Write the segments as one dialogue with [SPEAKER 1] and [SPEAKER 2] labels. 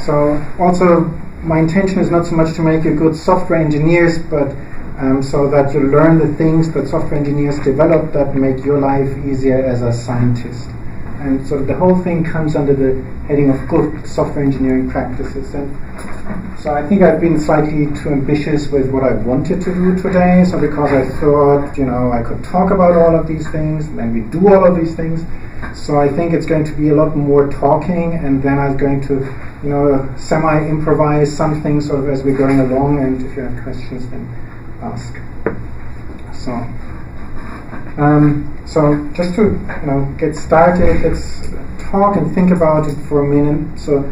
[SPEAKER 1] So also, my intention is not so much to make you good software engineers, but so that you learn the things that software engineers develop that make your life easier as a scientist. And so the whole thing comes under the heading of good software engineering practices. And so I think I've been slightly too ambitious with what I wanted to do today. So because I thought, I could talk about all of these things, and then we do all of these things. So I think it's going to be a lot more talking, and then I'm going to, semi-improvise something sort of as we're going along. And if you have questions, then ask. So just to get started, let's talk and think about it for a minute. So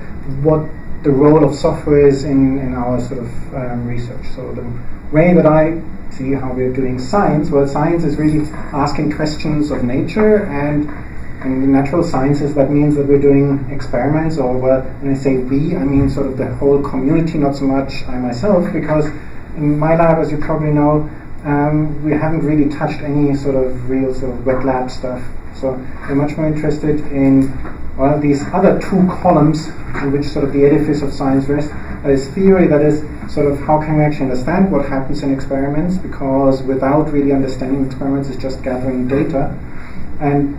[SPEAKER 1] what the role of software is in our sort of research. So the way that I see how we're doing science, well, science is really asking questions of nature, and in natural sciences that means that we're doing experiments, or when I say we, I mean sort of the whole community, not so much I myself, because in my lab, as you probably know, we haven't really touched any sort of real sort of wet lab stuff. So we're much more interested in one of these other two columns in which sort of the edifice of science rests. That is theory, that is sort of how can we actually understand what happens in experiments, because without really understanding experiments is just gathering data. And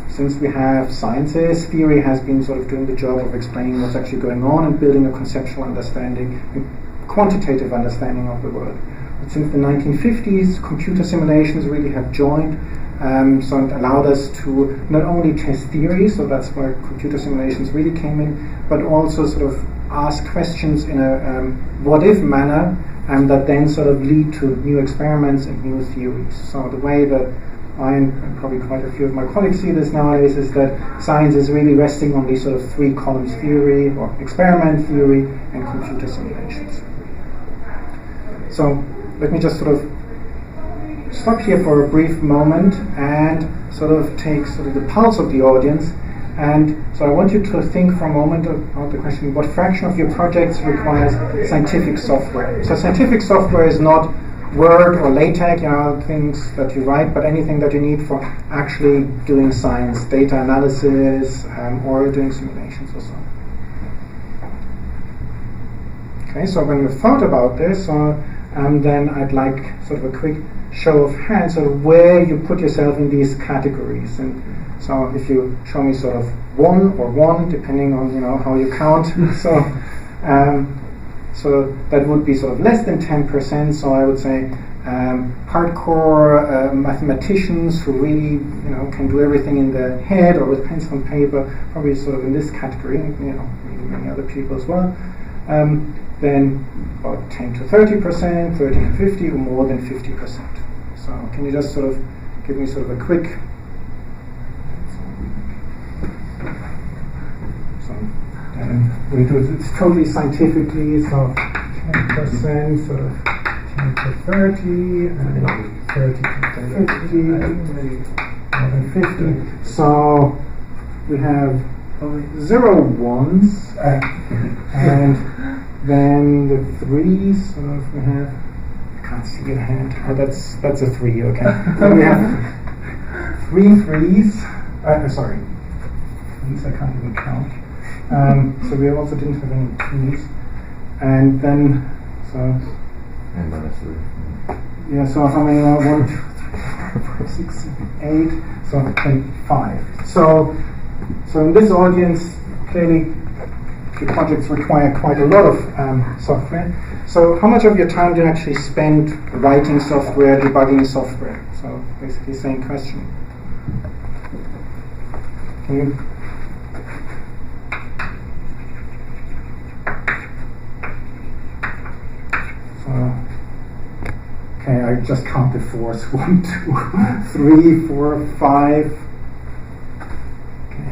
[SPEAKER 1] since we have sciences, theory has been sort of doing the job of explaining what's actually going on and building a conceptual understanding, and quantitative understanding of the world. But since the 1950s, computer simulations really have joined, so it allowed us to not only test theory, so that's where computer simulations really came in, but also sort of ask questions in a what-if manner, and that then sort of lead to new experiments and new theories. So the way that I and probably quite a few of my colleagues see this nowadays is that science is really resting on these sort of three columns: theory, or experiment theory, and computer simulations. So let me just sort of stop here for a brief moment and sort of take sort of the pulse of the audience. And so I want you to think for a moment about the question: what fraction of your projects requires scientific software? So scientific software is not Word or LaTeX, things that you write, but anything that you need for actually doing science, data analysis, or doing simulations or so. Okay, so when you've thought about this, then I'd like sort of a quick show of hands of where you put yourself in these categories. And so if you show me sort of one, depending on how you count, so that would be sort of less than 10%. So I would say hardcore mathematicians who really can do everything in their head or with pencil and paper, probably sort of in this category, maybe many other people as well. Then about 10 to 30%, 30 to 50, or more than 50%. So can you just sort of give me sort of a quick? We do it totally scientifically, so 10%, sort of 10 to 30, and 30 to 50, more than 50. So we have 0 ones, and then the 3s, sort of we have, I can't see your hand, that's a 3, okay. Then we have 3 3s, sorry, these I can't even count. So we also didn't have any 2s, and then and minus 3. Yeah. So how many are 1, 2, 3, 4, 5, 6, 8? So then 5. So in this audience, clearly, the projects require quite a lot of software. So how much of your time do you actually spend writing software, debugging software? So basically, same question. Can you? Okay, I just count the 4s. 1, 2, 3, 4, 5. Okay.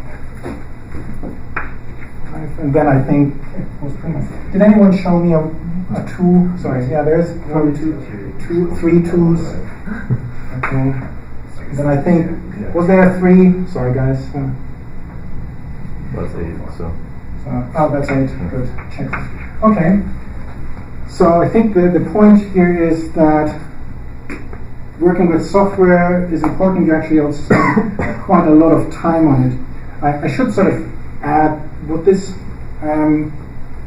[SPEAKER 1] 5. And then I think it was pretty much. Did anyone show me a 2? Sorry, yeah, there's probably 3 2s. Okay. And then I think, was there a 3? Sorry, guys.
[SPEAKER 2] That's 8. So.
[SPEAKER 1] That's 8. Good. Check. Okay. So I think the point here is that working with software is important. You actually also spend quite a lot of time on it. I should sort of add what this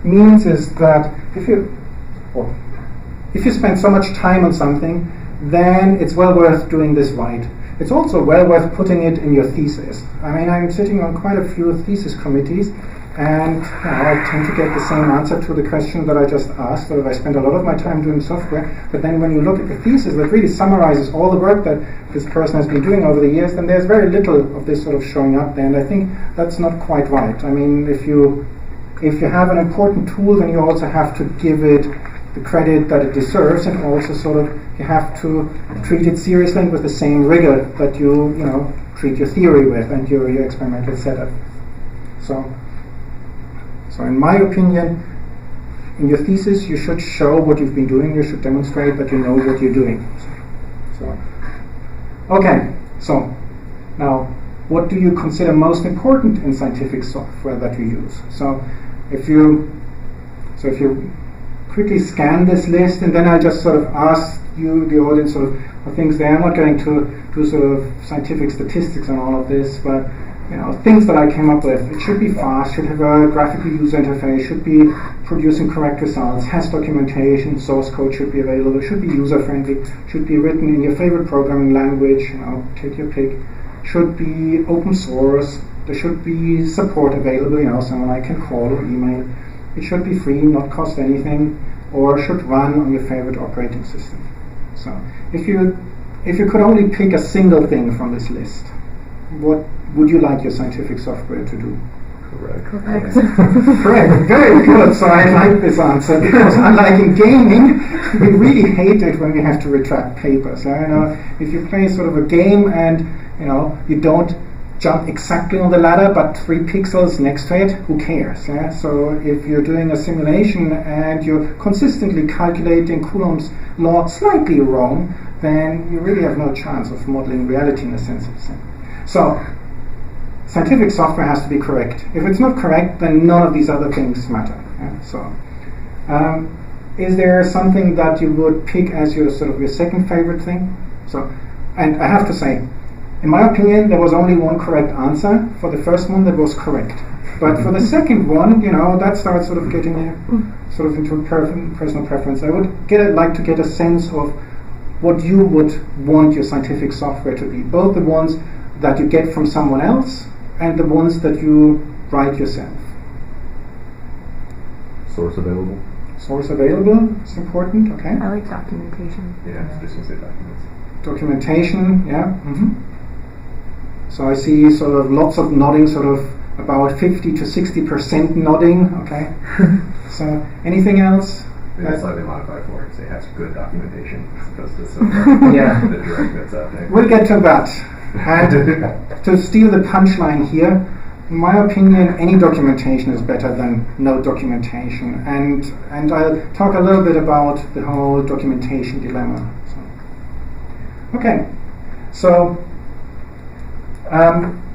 [SPEAKER 1] means is that if you spend so much time on something, then it's well worth doing this right. It's also well worth putting it in your thesis. I mean, I'm sitting on quite a few thesis committees, and I tend to get the same answer to the question that I just asked, that I spend a lot of my time doing software, but then when you look at the thesis that really summarizes all the work that this person has been doing over the years, then there's very little of this sort of showing up there, and I think that's not quite right. I mean, if you have an important tool, then you also have to give it the credit that it deserves, and also sort of you have to treat it seriously and with the same rigor that you treat your theory with and your experimental setup. So in my opinion, in your thesis you should show what you've been doing. You should demonstrate that you know what you're doing. Okay, so now what do you consider most important in scientific software that you use? So if you quickly scan this list, and then I just sort of ask you, the audience, sort of things there. I'm not going to do sort of scientific statistics on all of this, but things that I came up with. It should be fast, should have a graphical user interface, should be producing correct results, has documentation, source code should be available, should be user friendly, should be written in your favorite programming language, take your pick, should be open source, there should be support available, someone I can call or email. It should be free, not cost anything, or should run on your favorite operating system. So if you could only pick a single thing from this list, what would you like your scientific software to do?
[SPEAKER 2] Correct.
[SPEAKER 1] Correct. Very good. So I like this answer, because unlike in gaming, we really hate it when we have to retract papers. If you play sort of a game and you don't jump exactly on the ladder, but 3 pixels next to it, who cares? Yeah? So if you're doing a simulation and you're consistently calculating Coulomb's law slightly wrong, then you really have no chance of modeling reality in a sense of thing. So scientific software has to be correct. If it's not correct, then none of these other things matter. Yeah? So is there something that you would pick as your sort of your second favorite thing? So, and I have to say, in my opinion, there was only one correct answer. For the first one, that was correct. But for the second one, that starts sort of getting sort of into personal preference. I would like to get a sense of what you would want your scientific software to be. Both the ones that you get from someone else and the ones that you write yourself.
[SPEAKER 2] Source available.
[SPEAKER 1] Source available is important. Okay.
[SPEAKER 3] I like documentation.
[SPEAKER 2] Yeah, just to say documents.
[SPEAKER 1] Documentation. Yeah. Mm-hmm. So I see sort of lots of nodding, sort of about 50 to 60% nodding. Okay. So anything else?
[SPEAKER 2] Maybe slightly modify for it. Say has good documentation as opposed to some the direct bits out there.
[SPEAKER 1] We'll get to that. And to steal the punchline here, in my opinion, any documentation is better than no documentation. And I'll talk a little bit about the whole documentation dilemma. Okay. So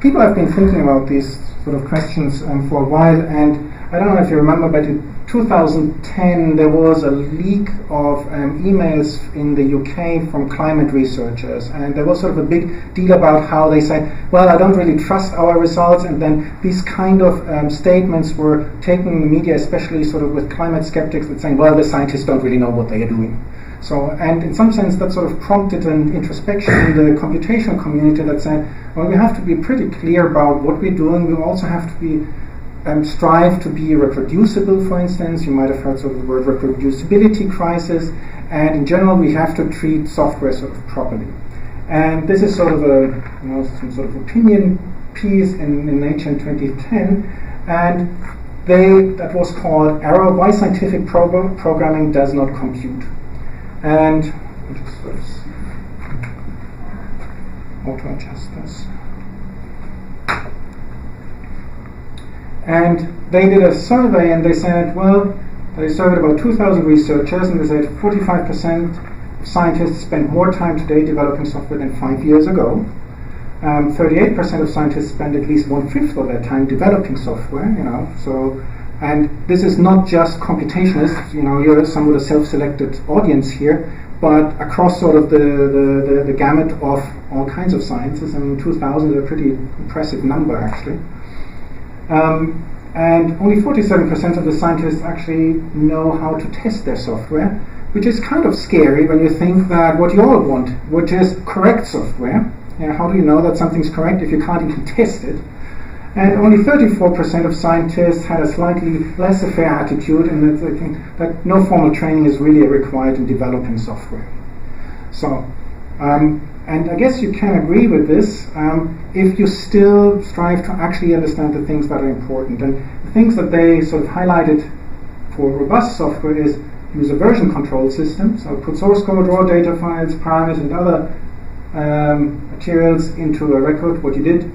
[SPEAKER 1] people have been thinking about these sort of questions for a while, and I don't know if you remember, but in 2010 there was a leak of emails in the UK from climate researchers, and there was sort of a big deal about how they said, well, I don't really trust our results, and then these kind of statements were taken in the media, especially sort of with climate skeptics, and saying, well, the scientists don't really know what they are doing. So, and in some sense that sort of prompted an introspection in the computational community that said, well, we have to be pretty clear about what we're doing. We also have to be strive to be reproducible, for instance. You might have heard sort of the word reproducibility crisis, and in general we have to treat software sort of properly. And this is sort of a some sort of opinion piece in Nature in 2010, and that was called Error: Why Scientific Programming Does Not Compute. And I'll just sort of auto-adjust this. And they did a survey, and they said, well, they surveyed about 2,000 researchers, and they said 45% of scientists spend more time today developing software than 5 years ago. 38% of scientists spend at least 1/5 of their time developing software. So. And this is not just computationists, you're somewhat a self-selected audience here, but across sort of the gamut of all kinds of sciences. I mean, 2,000 is a pretty impressive number, actually. And only 47% of the scientists actually know how to test their software, which is kind of scary when you think that what you all want, which is correct software. How do you know that something's correct if you can't even test it? And only 34% of scientists had a slightly laissez-faire attitude, and that they think that no formal training is really required in developing software. So, and I guess you can agree with this if you still strive to actually understand the things that are important. And the things that they sort of highlighted for robust software is use a version control system, so put source code, raw data files, parameters, and other materials into a record. What you did